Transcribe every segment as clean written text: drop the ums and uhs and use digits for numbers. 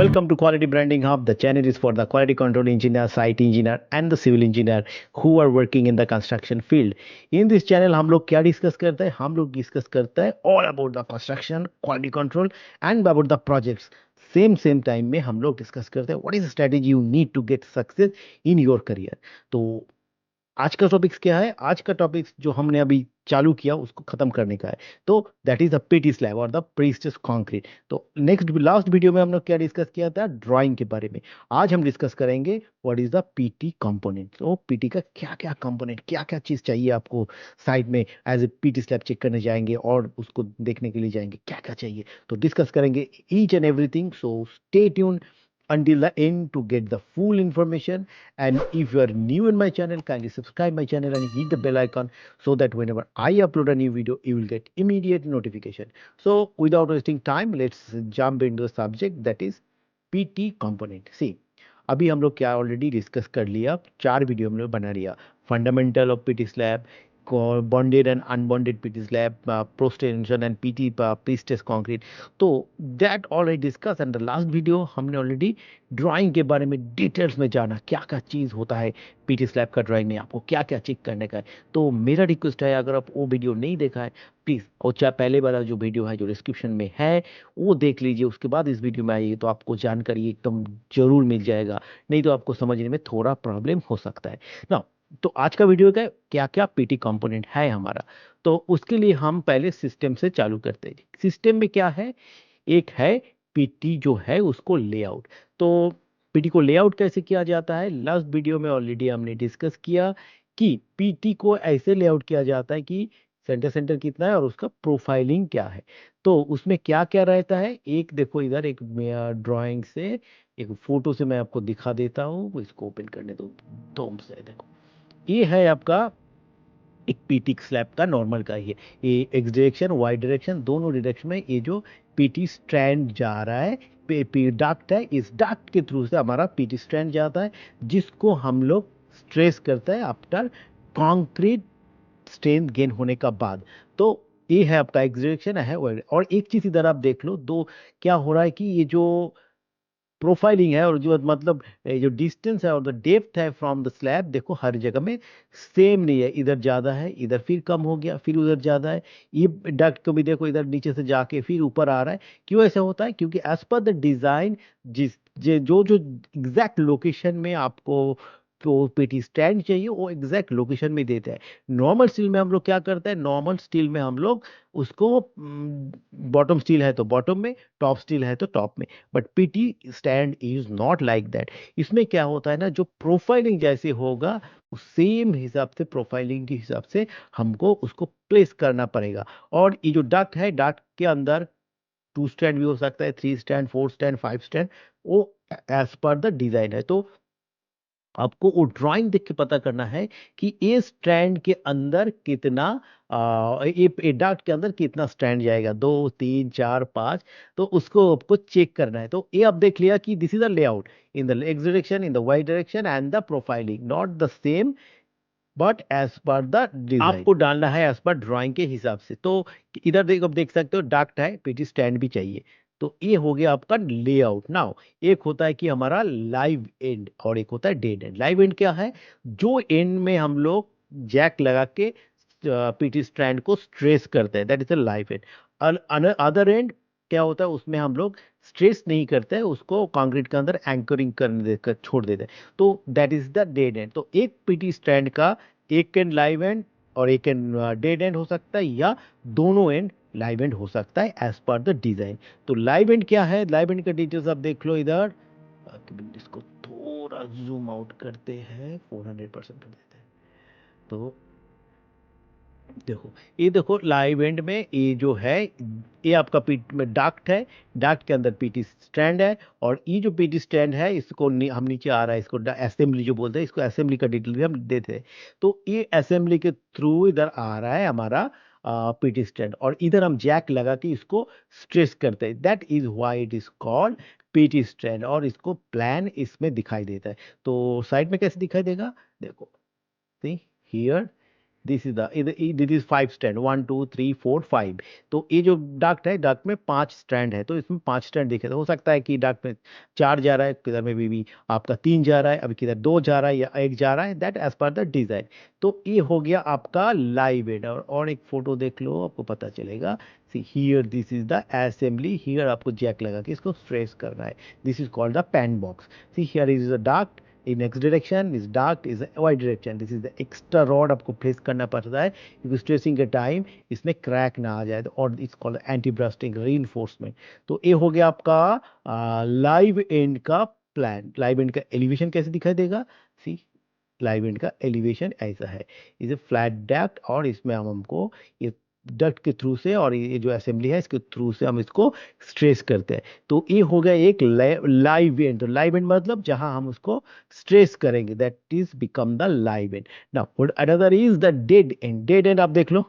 Welcome to Quality Branding Hub. The channel is for the quality control engineer, site engineer, and the civil engineer who are working in the construction field. In this channel, हम लोग क्या discuss करते हैं? हम लोग discuss करते हैं all about the construction, quality control, and about the projects. Same time में हम लोग डिस्कस करते हैं what is strategy you need to get success in your career. तो आज का टॉपिक्स क्या है? आज का टॉपिक्स जो हमने अभी चालू किया उसको खत्म करने का है. तो that is the PT slab और द प्रीस्टस कंक्रीट. तो नेक्स्ट लास्ट वीडियो में हम लोग क्या डिस्कस किया था? ड्राइंग के बारे में. आज हम डिस्कस करेंगे what is the PT component. तो पीटी का क्या क्या कंपोनेंट, क्या क्या चीज चाहिए आपको साइड में as a PT slab check करने जाएंगे और उसको देखने के लिए जाएंगे, क्या क्या चाहिए. तो डिस्कस करेंगे each and everything. So stay tune until the end to get the full information. And if you are new in my channel, kindly subscribe my channel and hit the bell icon so that whenever I upload a new video, you will get immediate notification. So without wasting time, let's jump into the subject, that is PT component. See, अभी हम लोग क्या already discuss कर लिया, 4 video हम लोग बना लिया. Fundamental of PT slab, bonded and unbonded PT slab, post-tension and PT pre-stress concrete. तो that already discuss. And the last video हमने ऑलरेडी ड्राइंग के बारे में डिटेल्स में जाना, क्या क्या चीज़ होता है पीटी स्लैब का ड्राइंग में, आपको क्या क्या चेक करने का है. तो मेरा रिक्वेस्ट है, अगर आप वो वीडियो नहीं देखा है प्लीज़, और चाहे पहले वाला जो वीडियो है जो डिस्क्रिप्शन में है वो देख लीजिए, उसके बाद इस वीडियो में आइए तो आपको जानकारी एकदम जरूर मिल जाएगा. नहीं तो आपको समझने में थोड़ा प्रॉब्लम हो सकता है ना. तो आज का वीडियो का क्या क्या पीटी कंपोनेंट है हमारा, तो उसके लिए हम पहले सिस्टम से चालू करते हैं. सिस्टम में क्या है? एक है पीटी जो है उसको लेआउट. तो पीटी को लेआउट कैसे किया जाता है? लास्ट वीडियो में ऑलरेडी हमने डिस्कस किया कि पीटी को ऐसे लेआउट किया जाता है कि सेंटर सेंटर कितना है और उसका प्रोफाइलिंग क्या है. तो उसमें क्या क्या रहता है, एक देखो इधर, एक ड्राइंग से एक फोटो से मैं आपको दिखा देता हूँ. इसको ओपन करने दो. तो से देखो, ये है आपका एक पीटी स्लैब का नॉर्मल का ही है. ये एक्स डायरेक्शन वाई डायरेक्शन दोनों डायरेक्शन में ये जो पीटी स्ट्रैंड जा रहा है, डक्ट है, इस डक्ट के थ्रू से हमारा पीटी स्ट्रैंड जाता है, जिसको हम लोग स्ट्रेस करते हैं आफ्टर कंक्रीट स्ट्रेंथ गेन होने का बाद. तो ये है आपका एक्स डायरेक्शन है. और एक चीज इधर आप देख लो, दो क्या हो रहा है कि ये जो प्रोफाइलिंग है और जो मतलब जो डिस्टेंस है और द डेप्थ है फ्रॉम द स्लैब, देखो हर जगह में सेम नहीं है. इधर ज़्यादा है, इधर फिर कम हो गया, फिर उधर ज़्यादा है. ये डक्ट को भी देखो, इधर नीचे से जाके फिर ऊपर आ रहा है. क्यों ऐसा होता है? क्योंकि एज पर द डिज़ाइन, जिस जो जो एग्जैक्ट लोकेशन में आपको तो पीटी स्टैंड चाहिए वो एग्जैक्ट लोकेशन में देता है. नॉर्मल स्टील में हम लोग क्या करते हैं? नॉर्मल स्टील में हम लोग उसको बॉटम स्टील है तो बॉटम में, टॉप स्टील है तो टॉप में. But PT stand is not like that. इसमें क्या होता है ना, जो प्रोफाइलिंग जैसे होगा उस सेम हिसाब से, प्रोफाइलिंग के हिसाब से हमको उसको प्लेस करना पड़ेगा. और ये जो डक्ट है, डक्ट के अंदर 2 स्टैंड भी हो सकता है, 3 स्टैंड, 4 स्टैंड, 5 स्टैंड, वो एज पर द डिजाइन है. तो आपको वो ड्राइंग देख के पता करना है कि ये स्ट्रैंड के अंदर कितना, ये डार्ट के अंदर कितना स्ट्रैंड जाएगा, 2 3 4 5. तो उसको आपको चेक करना है. तो ये आप देख लिया कि this is the layout in the X direction, in the Y direction and the profiling not the same, but as per the design आपको डालना है एज पर ड्राइंग के हिसाब से. तो इधर देखो, आप देख सकते हो डक्ट है, पीटी स्टैंड भी चाहिए. तो ये हो गया आपका लेआउट. नाउ एक होता है कि हमारा लाइव एंड और एक होता है डेड एंड. लाइव एंड क्या है? जो एंड में हम लोग जैक लगा के पीटी स्ट्रैंड को स्ट्रेस करते हैं, that is a live and. Other and क्या होता है? उसमें हम लोग स्ट्रेस नहीं करते हैं, उसको कंक्रीट के अंदर एंकरिंग करने देकर छोड़ देते हैं. तो that is the dead and. तो एक पीटी स्टैंड का एक एंड लाइव एंड और एक एंड डेड एंड हो सकता है, या दोनों एंड लाइव एंड हो सकता है एज पर द डिजाइन. तो लाइव एंड क्या है? लाइव एंड का डिटेल्स आप देख लो इधर. इसको थोड़ा जूम आउट करते हैं, 400% कर देते हैं. तो देखो, ये देखो लाइव एंड में ये जो है, ये आपका पीट में डाक्ट है, डाक्ट के अंदर पीटी स्टैंड है. और ये जो पीटी स्टैंड है इसको हम नीचे आ रहा है, इसको असेंबली जो बोलते हैं, इसको असेंबली का डिटेल भी हम देते हैं. तो ये असेंबली के थ्रू इधर आ रहा है हमारा पीटी स्टैंड, और इधर हम जैक लगा के इसको स्ट्रेस करते हैं. That is why it is called PT stand. और इसको प्लान इसमें दिखाई देता है. तो साइड में कैसे दिखाई देगा? देखो, see here, this is the this is 5 strand, 1 2 3 4 5। तो ये जो डक्ट है, डक्ट में 5 स्ट्रैंड है, तो इसमें 5 स्ट्रैंड दिखे, तो हो सकता है कि डक्ट में 4 जा रहा है, किधर में भी आपका 3 जा रहा है, अभी किधर 2 जा रहा है या 1 जा रहा है, that as per the design. तो ये हो गया आपका लाइव एड। और एक फोटो देख लो, आपको पता चलेगा। See here this is the assembly, here आपको जैक लगा के इसको स्ट्रेस करना है। This is called the pan box. C here is the duct in x direction, is dark is y direction, this is the extra rod आपको place करना पड़ता है क्योंकि स्ट्रेसिंग के टाइम इसमें क्रैक ना आ जाए, और it's called anti bursting reinforcement. तो ये हो गया आपका लाइव एंड का प्लान। लाइव एंड का एलिवेशन कैसे दिखाई देगा? सी, लाइव एंड का एलिवेशन ऐसा है, इसे फ्लैट डक्ट, और इसमें हम हमको ये डक्ट के थ्रू से, और ये जो असेंबली है इसके थ्रू से हम इसको स्ट्रेस करते हैं। तो ये हो गया एक लाइव एंड। तो लाइव एंड मतलब जहां हम उसको स्ट्रेस करेंगे, that is become the live and. Now another is the dead and. Dead and आप देख लो,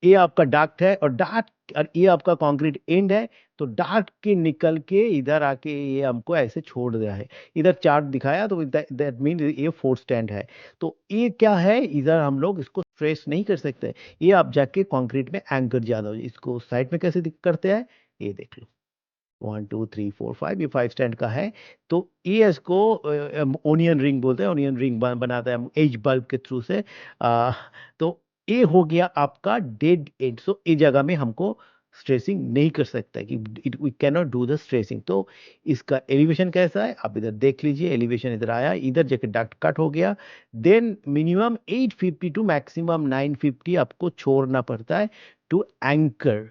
ये आपका डार्क है, और डार्क, और ये आपका कंक्रीट एंड है। तो डार्क के निकल के इधर आके ये हमको ऐसे छोड़ दिया है। इधर चार्ट दिखाया, तो दैट मीन ये 4 स्टैंड है। तो ये क्या है, इधर हम लोग इसको स्ट्रेस नहीं कर सकते, ये आप जाके कंक्रीट में एंकर ज्यादा हो। इसको साइड में कैसे करते हैं, ये देख लो, 1 2 3 4 5, ये 5 स्टैंड का है। तो ये इसको ओनियन रिंग बोलते हैं, ओनियन रिंग बनाता है एज बल्ब के थ्रू से। तो ये हो गया आपका डेड एंड। सो इस जगह में हमको स्ट्रेसिंग नहीं कर सकता है, कि we can not do the stressing. तो इसका एलिवेशन कैसा है, आप इधर देख लीजिए, एलिवेशन इधर आया, इधर जाके डक्ट कट हो गया। देन मिनिमम 850 टू मैक्सिमम 950 आपको छोड़ना पड़ता है टू एंकर।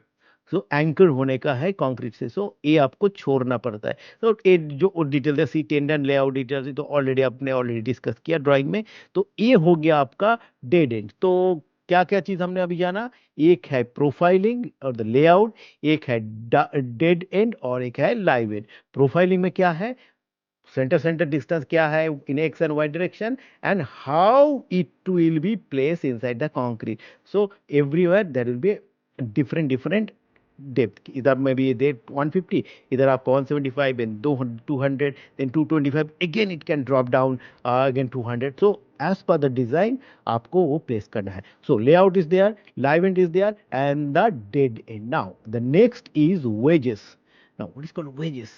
सो एंकर होने का है कंक्रीट से, सो ये आपको छोड़ना पड़ता है। तो ये जो डिटेल है, सी टेंडन लेआउट डिटेल, तो ऑलरेडी आपने ऑलरेडी डिस्कस किया ड्राइंग में। तो ये हो गया आपका डेड एंड। तो क्या क्या चीज हमने अभी जाना, एक है प्रोफाइलिंग और द लेआउट, एक है डेड एंड, और एक है लाइव एंड। प्रोफाइलिंग में क्या है, सेंटर सेंटर डिस्टेंस क्या है in x and y direction, and how it will be place inside the concrete. So everywhere there will be different different depth. इधर में भी ये डेप्थ 150, इधर आपको 175 and 200, then 225, again it can drop down again 200। So as per the design आपको वो place करना है। So layout is there, live end is there, and the dead end. Now the next is wages. Now what is called wages?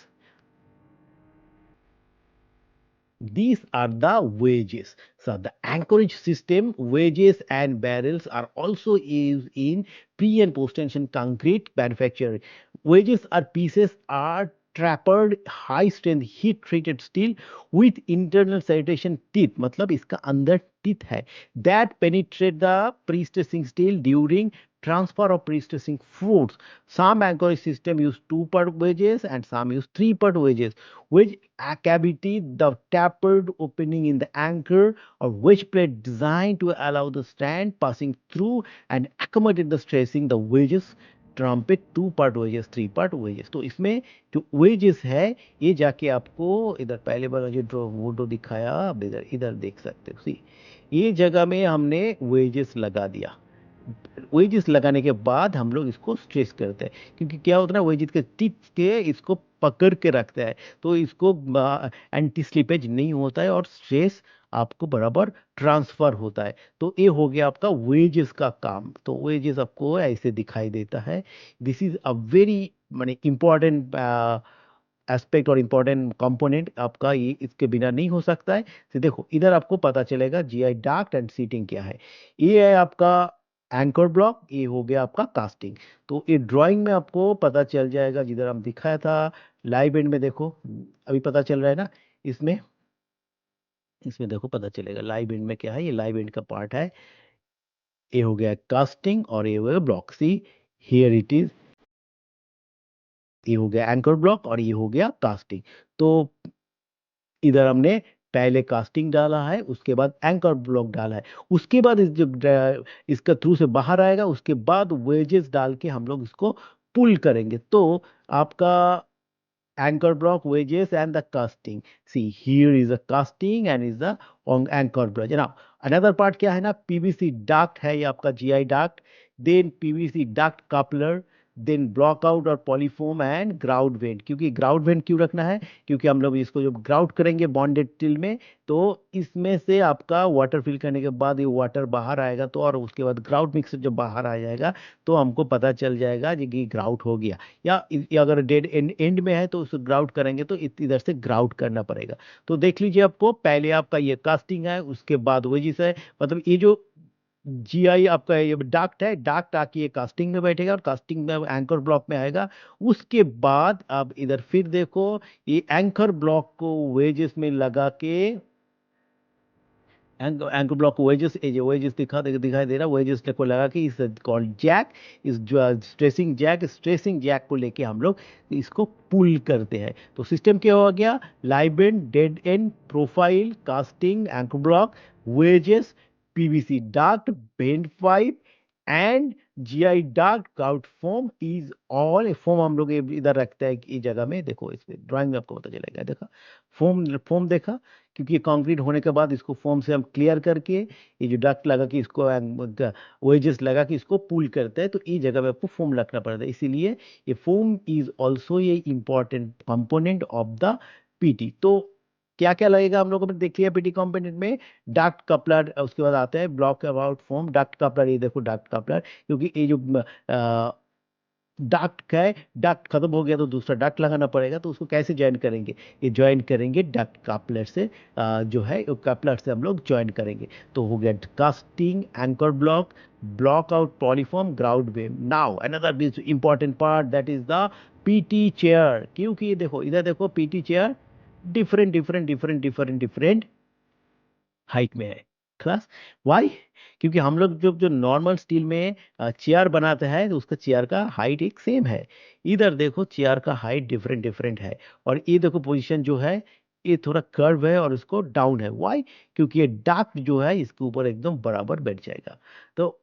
These are the wedges. So the anchorage system, wedges and barrels are also used in pre and post tension concrete manufacturing. Wedges are pieces are trapped high strength heat treated steel with internal sanitation teeth, मतलब इसका अंदर teeth है, that penetrate the pre-stressing steel during transfer of pre-stressing force. Some anchorage system use 2-part wedges and some use 3-part wedges, which a cavity, the tapered opening in the anchor or wedge plate designed to allow the strand passing through and accommodate the stressing the wedges trumpet two part wedges, three part wedges. तो इसमें जो wages है, ये जाके आपको इधर पहले बार जो फोटो दिखाया, आप इधर इधर देख सकते हो। सी, ये जगह में हमने वेजेस लगा दिया। वेजिस लगाने के बाद हम लोग इसको स्ट्रेस करते हैं, क्योंकि क्या होता है ना, वेजिस के टिप के इसको पकड़ के रखता है, तो इसको एंटी स्लिपेज नहीं होता है, और स्ट्रेस आपको बराबर ट्रांसफर होता है। तो ये हो गया आपका वेजेस का काम। तो वेजेस आपको ऐसे दिखाई देता है। दिस इज अ वेरी माने इम्पोर्टेंट एस्पेक्ट और इम्पोर्टेंट कंपोनेंट आपका, ये इसके बिना नहीं हो सकता है। तो देखो इधर आपको पता चलेगा जीआई डाक्ट एंड सीटिंग क्या है। ये है आपका एंकर ब्लॉक, ये हो गया आपका कास्टिंग। तो ये ड्राइंग में आपको पता चल जाएगा, जिधर हम दिखाया था लाइव एंड में, देखो अभी पता चल रहा है ना, इसमें इसमें देखो पता चलेगा लाइव एंड में क्या है। ये लाइव एंड का पार्ट है, ये हो गया कास्टिंग, और ये हो गया block. See here it is, ये हो गया एंकर ब्लॉक और ये हो गया कास्टिंग। तो इधर हमने पहले कास्टिंग डाला है, उसके बाद एंकर ब्लॉक डाला है, उसके बाद इस जो इसका थ्रू से बाहर आएगा, उसके बाद वेजेस डाल के हम लोग इसको पुल करेंगे। तो आपका anchor block, wedges and the casting. See here is a casting and is the anchor block ना। अनदर पार्ट क्या है ना, पीवीसी डक्ट है, ये आपका GI duct, then PVC duct coupler, then block out और पॉलीफोम एंड ग्राउट वेंट। क्योंकि grout vent क्यों रखना है, क्योंकि हम लोग इसको जब ग्राउट करेंगे बॉन्डेड टिल में, तो इसमें से आपका वाटर फिल करने के बाद ये वाटर बाहर आएगा, तो और उसके बाद ग्राउट मिक्सर जब बाहर आ जाएगा तो हमको पता चल जाएगा जी कि ग्राउट हो गया। या अगर डेड एंड एंड में है तो उसे ग्राउट करेंगे तो इधर से ग्राउट करना पड़ेगा। तो देख लीजिए, आपको पहले आपका ये कास्टिंग है, उसके बाद वेजिस है। मतलब ये जो जीआई आपका ये डाक्ट है, डाक्ट आके ये कास्टिंग में बैठेगा और कास्टिंग में एंकर ब्लॉक में आएगा। उसके बाद आप इधर फिर देखो, ये एंकर ब्लॉक को वेजेस में लगा के, एंकर ब्लॉक वेजेस, ये जो वेजेस दिखाई दे रहा है, वेजेस को लगा के इस कॉल्ड जैक, इस जो स्ट्रेसिंग जैक को लेके हम लोग इसको पुल करते हैं। तो सिस्टम क्या हो गया, live end, dead end, profile, casting, anchor block, wages, PVC duct, bend pipe and GI duct, grout foam is all. Foam हम लोग इधर रखते हैं इस जगह में, देखो इस ड्राइंग में आपको पता चलेगा, देखा फोम, फोम देखा। क्योंकि ये कंक्रीट होने के बाद इसको फोम से हम क्लियर करके, ये जो डक्ट लगा कि इसको वेजेस लगा कि इसको पुल करते हैं, तो इस जगह पे आपको फोम रखना पड़ता है। इसीलिए ये फोम इज ऑल्सो ये important component of the PT. तो क्या क्या लगेगा हम लोगों ने देख लिया पीटी कंपोनेंट में, डक्ट कपलर, उसके बाद आता है block about foam, duct coupler, ये देखो डक्ट कपलर। क्योंकि ये जो डक्ट का है, डक्ट खत्म हो गया तो दूसरा डक्ट लगाना पड़ेगा, तो उसको कैसे ज्वाइन करेंगे, ये ज्वाइन करेंगे डक्ट कपलर से, जो है कपलर से हम लोग ज्वाइन करेंगे। तो हो गया casting, anchor block, block out, polyform, ground wave. Now another important part, that is the PT chair. क्योंकि ये देखो, इधर देखो पीटी चेयर डिफरेंट हाइट में है क्लास। वाई, क्योंकि हम लोग जो जो नॉर्मल स्टील में चेयर बनाते हैं तो उसका चेयर का हाइट एक सेम है। इधर देखो चेयर का हाइट डिफरेंट है। और ये देखो पोजीशन जो है, ये थोड़ा कर्व है और इसको डाउन है। वाई, क्योंकि ये डार्क जो है इसके ऊपर एकदम बराबर बैठ जाएगा। तो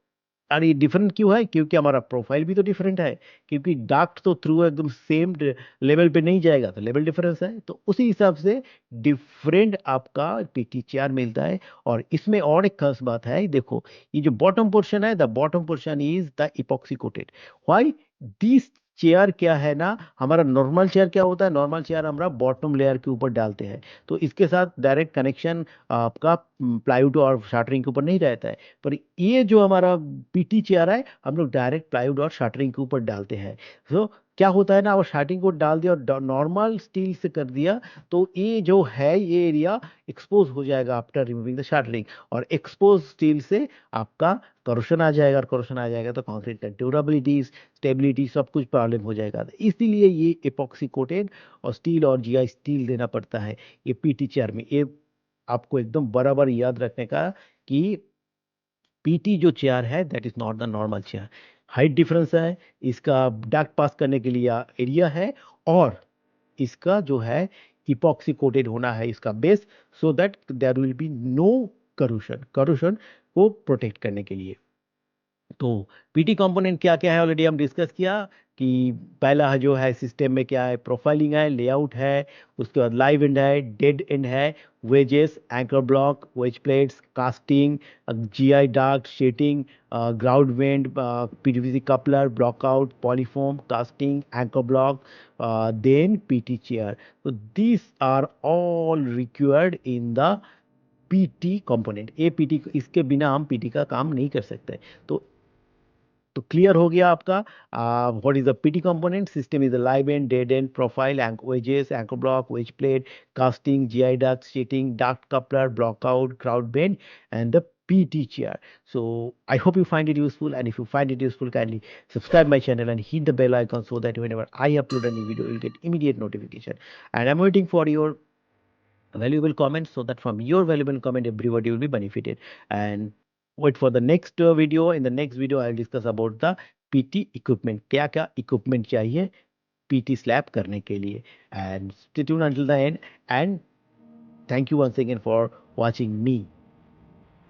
और ये डिफरेंट क्यों है, क्योंकि हमारा प्रोफाइल भी तो डिफरेंट है। क्योंकि डार्क तो थ्रू एकदम सेम लेवल पे नहीं जाएगा, तो लेवल डिफरेंस है, तो उसी हिसाब से डिफरेंट आपका पीटीसीआर मिलता है। और इसमें और एक खास बात है, देखो ये जो बॉटम पोर्शन है, the bottom portion is the epoxy coated. Why, this chair क्या है ना, हमारा नॉर्मल चेयर क्या होता है, नॉर्मल चेयर हमारा बॉटम लेयर के ऊपर डालते हैं, तो इसके साथ डायरेक्ट कनेक्शन आपका प्लाईवुड और शटरिंग के ऊपर नहीं रहता है। पर ये जो हमारा पीटी चेयर है, हम लोग डायरेक्ट प्लाईवुड और शटरिंग के ऊपर डालते हैं। तो क्या होता है ना, वो शटरिंग को डाल दिया और नॉर्मल स्टील से कर दिया, तो ये जो है ये एरिया एक्सपोज हो जाएगा आफ्टर रिमूविंग द शटरिंग। और एक्सपोज स्टील से आपका करोशन आ जाएगा, और करोशन आ जाएगा तो कंक्रीट का ड्यूरेबिलिटी, स्टेबिलिटी सब कुछ प्रॉब्लम हो जाएगा। तो इसीलिए ये एपॉक्सी कोटेड और जीआई स्टील देना पड़ता है ये पीटी चेयर में। ये आपको एकदम बराबर याद रखने का कि पीटी जो चेयर है that is not the normal chair. Height difference है, इसका डक्ट पास करने के लिए एरिया है, और इसका जो है इपॉक्सी कोटेड होना है इसका base, so that there will be no corrosion, corrosion को प्रोटेक्ट करने के लिए। तो पीटी कंपोनेंट क्या क्या है ऑलरेडी हम डिस्कस किया, कि पहला जो है सिस्टम में क्या है, प्रोफाइलिंग है, लेआउट है, उसके बाद लाइव एंड है, डेड एंड है, wedges, anchor block, wedge plates, casting, GI डार्क, sheeting, ground vent, PVC coupler, blockout, polyfoam, casting, anchor block, then PT chair. तो this are all required in the PT component. ये PT, इसके बिना हम PT का काम नहीं कर सकते। तो क्लियर हो गया आपका, what is the PT component system, is the live end, dead end, profile, wedges, anchor block, wedge plate, casting, GI duct, sheeting, duct coupler, block out, crowd bend and the PT chair. So I hope you find it useful, and if you find it useful, kindly subscribe my channel and hit the bell icon so that whenever I upload a new video, you'll get immediate notification. And I'm waiting for your valuable comments, so that from your valuable comment everybody will be benefited. And wait for the next video. In the next video I'll discuss about the PT equipment, क्या क्या equipment चाहिए PT slab करने के लिए। And stay tuned until the end, and thank you once again for watching me.